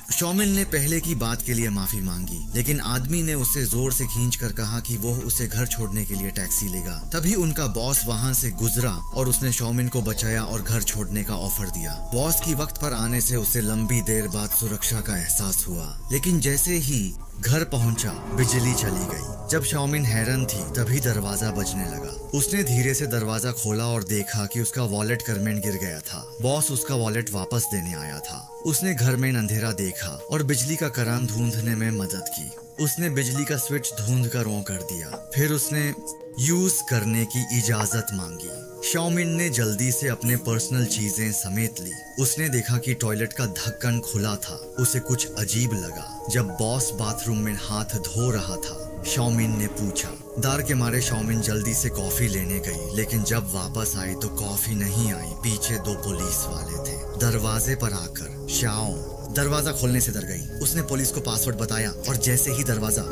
शौमिन ने पहले की बात के लिए माफी मांगी, लेकिन आदमी ने उससे जोर से खींच कर कहा कि वो उसे घर छोड़ने के लिए टैक्सी लेगा। तभी उनका बॉस वहाँ से गुजरा और उसने शौमिन को बचाया और घर छोड़ने का ऑफर दिया। बॉस की वक्त पर आने से उसे लंबी देर बाद सुरक्षा का एहसास हुआ, लेकिन जैसे ही घर पहुंचा बिजली चली गई। जब शौमिन हैरान थी तभी दरवाजा बजने लगा। उसने धीरे से दरवाजा खोला और देखा कि उसका वॉलेट घर में गिर गया था। बॉस उसका वॉलेट वापस देने आया था। उसने घर में अंधेरा देखा और बिजली का करान ढूंढने में मदद की। उसने बिजली का स्विच ढूंढ कर ऑन कर दिया। फिर उसने यूज करने की इजाजत मांगी। शौमिन ने जल्दी से अपने पर्सनल चीजें समेट ली। उसने देखा कि टॉयलेट का ढक्कन खुला था। उसे कुछ अजीब लगा। जब बॉस बाथरूम में हाथ धो रहा था, शौमिन ने पूछा। डर के मारे शौमिन जल्दी से कॉफी लेने गई, लेकिन जब वापस आई तो कॉफी नहीं आई। पीछे 2 पुलिस वाले थे। दरवाजे पर आकर शाओ दरवाजा खोलने से डर गई। उसने पुलिस को पासवर्ड बताया और जैसे ही दरवाजा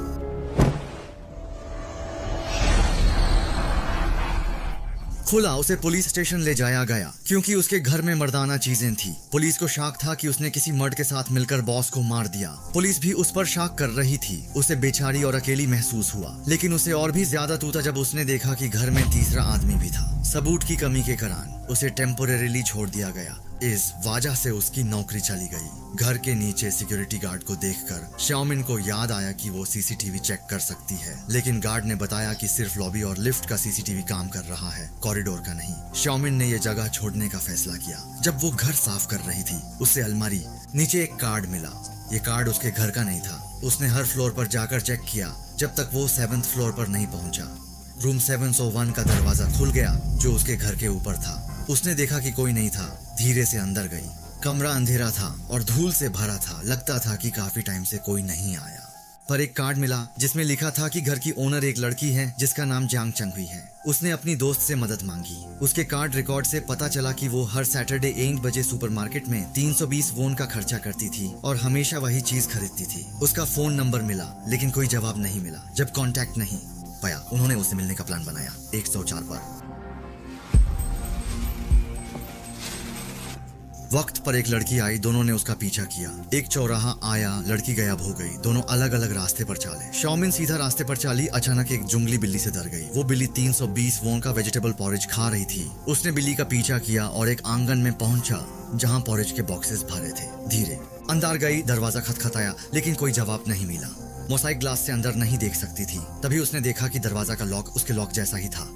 खुला, उसे पुलिस स्टेशन ले जाया गया क्योंकि उसके घर में मर्दाना चीजें थी। पुलिस को शक था कि उसने किसी मर्द के साथ मिलकर बॉस को मार दिया। पुलिस भी उस पर शक कर रही थी। उसे बेचारी और अकेली महसूस हुआ, लेकिन उसे और भी ज्यादा टूटा जब उसने देखा कि घर में तीसरा आदमी भी था। सबूत की कमी के कारण उसे टेम्पोरेरीली छोड़ दिया गया। इस वजह से उसकी नौकरी चली गई। घर के नीचे सिक्योरिटी गार्ड को देखकर शौमिन को याद आया कि वो सीसीटीवी चेक कर सकती है, लेकिन गार्ड ने बताया कि सिर्फ लॉबी और लिफ्ट का सीसीटीवी काम कर रहा है, कॉरिडोर का नहीं। शौमिन ने यह जगह छोड़ने का फैसला किया। जब वो घर साफ कर रही थी, उसे अलमारी नीचे एक कार्ड मिला। ये कार्ड उसके घर का नहीं था। उसने हर फ्लोर पर जाकर चेक किया जब तक वो 7th फ्लोर पर नहीं पहुंचा। रूम 701 का दरवाजा खुल गया जो उसके घर के ऊपर था। उसने देखा कि कोई नहीं था। धीरे से अंदर गई। कमरा अंधेरा था और धूल से भरा था। लगता था कि काफी टाइम से कोई नहीं आया। पर एक कार्ड मिला जिसमें लिखा था कि घर की ओनर एक लड़की है जिसका नाम जांग चंगवी है। उसने अपनी दोस्त से मदद मांगी। उसके कार्ड रिकॉर्ड से पता चला कि वो हर सैटरडे 1 बजे सुपरमार्केट में 320 वोन का खर्चा करती थी और हमेशा वही चीज खरीदती थी। उसका फोन नंबर मिला, लेकिन कोई जवाब नहीं मिला। जब कांटेक्ट नहीं पाया, उन्होंने उससे मिलने का प्लान बनाया 104 पर। वक्त पर एक लड़की आई। दोनों ने उसका पीछा किया। एक चौराहा आया, लड़की गायब हो गई। दोनों अलग अलग रास्ते पर चले। शौमिन सीधा रास्ते पर चली। अचानक एक जंगली बिल्ली से डर गई। वो बिल्ली 320 वोन का वेजिटेबल पॉरेज खा रही थी। उसने बिल्ली का पीछा किया और एक आंगन में पहुंचा जहां पॉरेज के बॉक्सेस भरे थे। धीरे अंदर गई। दरवाजा खटखटाया, लेकिन कोई जवाब नहीं मिला। मोसाइक ग्लास से अंदर नहीं देख सकती थी। तभी उसने देखा कि दरवाजा का लॉक उसके लॉक जैसा ही था।